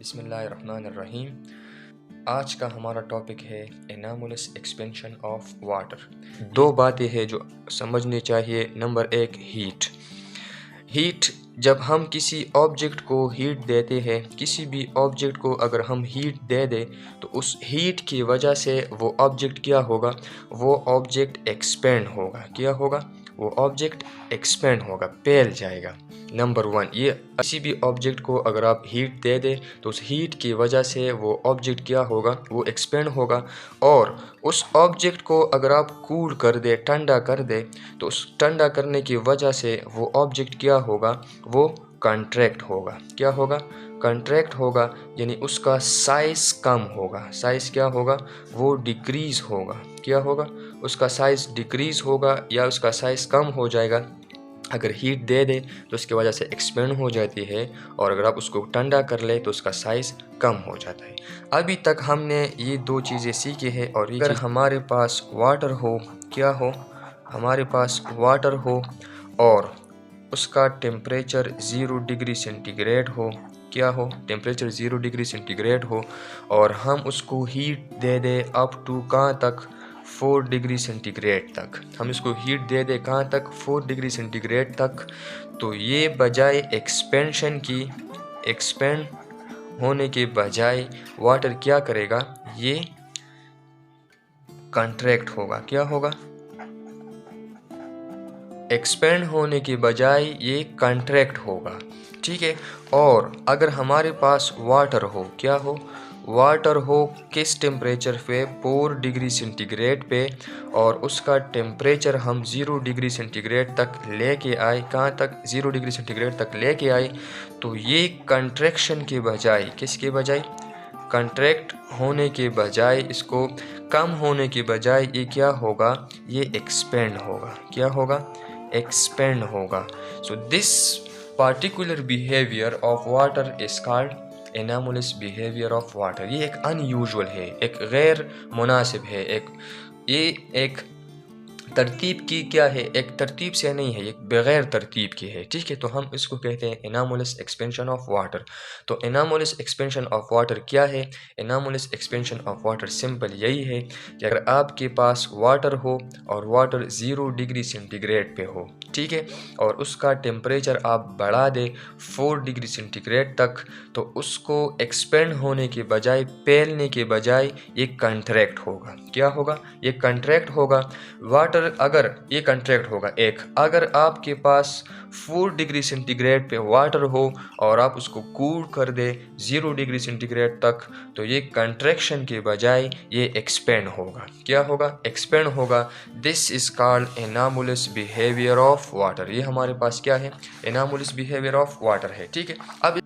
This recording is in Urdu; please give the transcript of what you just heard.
بسم اللہ الرحمن الرحیم۔ آج کا ہمارا ٹاپک ہے انامولس ایکسپینشن آف واٹر۔ دو باتیں ہیں جو سمجھنی چاہیے۔ نمبر ایک، ہیٹ۔ جب ہم کسی آبجیکٹ کو ہیٹ دیتے ہیں، کسی بھی آبجیکٹ کو اگر ہم ہیٹ دے دیں تو اس ہیٹ کی وجہ سے وہ آبجیکٹ کیا ہوگا؟ وہ آبجیکٹ ایکسپینڈ ہوگا۔ کیا ہوگا؟ وہ آبجیکٹ ایکسپینڈ ہوگا، پھیل جائے گا۔ نمبر ون، یہ کسی بھی آبجیکٹ کو اگر آپ ہیٹ دے دیں تو اس ہیٹ کی وجہ سے وہ آبجیکٹ کیا ہوگا؟ وہ ایکسپینڈ ہوگا۔ اور اس آبجیکٹ کو اگر آپ کول کر دے، ٹھنڈا کر دے، تو اس ٹھنڈا کرنے کی وجہ سے وہ آبجیکٹ کیا ہوگا؟ وہ کنٹریکٹ ہوگا۔ کیا ہوگا؟ کنٹریکٹ ہوگا، یعنی اس کا سائز کم ہوگا۔ سائز کیا ہوگا؟ وہ ڈیکریز ہوگا۔ کیا ہوگا؟ اس کا سائز ڈیکریز ہوگا یا اس کا سائز کم ہو جائے گا۔ اگر ہیٹ دے دے تو اس کی وجہ سے ایکسپینڈ ہو جاتی ہے، اور اگر آپ اس کو ٹھنڈا کر لے تو اس کا سائز کم ہو جاتا ہے۔ ابھی تک ہم نے یہ دو چیزیں سیکھی ہے، اور اگر ہمارے پاس واٹر ہو، کیا ہو؟ ہمارے پاس واٹر ہو اور اس کا ٹیمپریچر 0 ڈگری سینٹی گریڈ ہو۔ کیا ہو؟ ٹیمپریچر 0 ڈگری سینٹی گریڈ ہو، اور ہم اس کو heat they they up to کہاں تک؟ 4 ڈگری سینٹی گریڈ تک۔ ہم اس کو ہیٹ دے دے کہاں تک؟ 4 ڈگری سینٹی گریڈ تک۔ تو یہ بجائے ایکسپینشن کی، ایکسپینڈ ہونے کے بجائے واٹر کیا کرے گا؟ یہ کنٹریکٹ ہوگا۔ کیا ہوگا؟ ایکسپینڈ ہونے کے بجائے یہ کنٹریکٹ ہوگا۔ ٹھیک ہے۔ اور اگر ہمارے پاس واٹر ہو، کیا ہو؟ واٹر ہو کس ٹیمپریچر پہ؟ 4 ڈگری سینٹی گریڈ پہ، اور اس کا ٹیمپریچر ہم 0 ڈگری سینٹی گریڈ تک لے کے آئے۔ کہاں تک؟ 0 ڈگری سینٹی گریڈ تک لے کے آئے۔ تو یہ کنٹریکشن کے بجائے، کس کے بجائے؟ کنٹریکٹ ہونے کے بجائے، اس کو کم ہونے کے بجائے یہ کیا ہوگا؟ یہ ایکسپینڈ ہوگا۔ کیا ہوگا؟ ایکسپینڈ ہوگا۔ So this particular behavior of water is called anomalous behavior of water۔ یہ ایک unusual ہے، ایک غیر مناسب ہے، یہ ایک ترتیب کی کیا ہے؟ ایک ترتیب سے نہیں ہے، ایک بغیر ترتیب کی ہے۔ ٹھیک ہے۔ تو ہم اس کو کہتے ہیں انامولس ایکسپینشن آف واٹر۔ تو انامولس ایکسپینشن آف واٹر کیا ہے؟ انامولس ایکسپینشن آف واٹر سمپل یہی ہے کہ اگر آپ کے پاس واٹر ہو اور واٹر 0 ڈگری سینٹی گریڈ پہ ہو، ٹھیک ہے، اور اس کا ٹیمپریچر آپ بڑھا دیں 4 ڈگری سینٹی گریڈ تک، تو اس کو ایکسپینڈ ہونے کے بجائے، پھیلنے کے بجائے یہ کنٹریکٹ ہوگا۔ کیا ہوگا؟ یہ کنٹریکٹ ہوگا۔ واٹر اگر یہ کنٹریکٹ ہوگا، اگر آپ کے پاس 4 ڈگری سینٹی گریڈ پہ واٹر ہو اور آپ اس کو کول کر دے 0 ڈگری سینٹی گریڈ تک، تو یہ کنٹریکشن کے بجائے یہ ایکسپینڈ ہوگا۔ کیا ہوگا؟ ایکسپینڈ ہوگا۔ This is called anomalous behaviour of water. یہ ہمارے پاس کیا ہے؟ انامولس بیہیویئر آف واٹر ہے۔ ٹھیک ہے۔ اب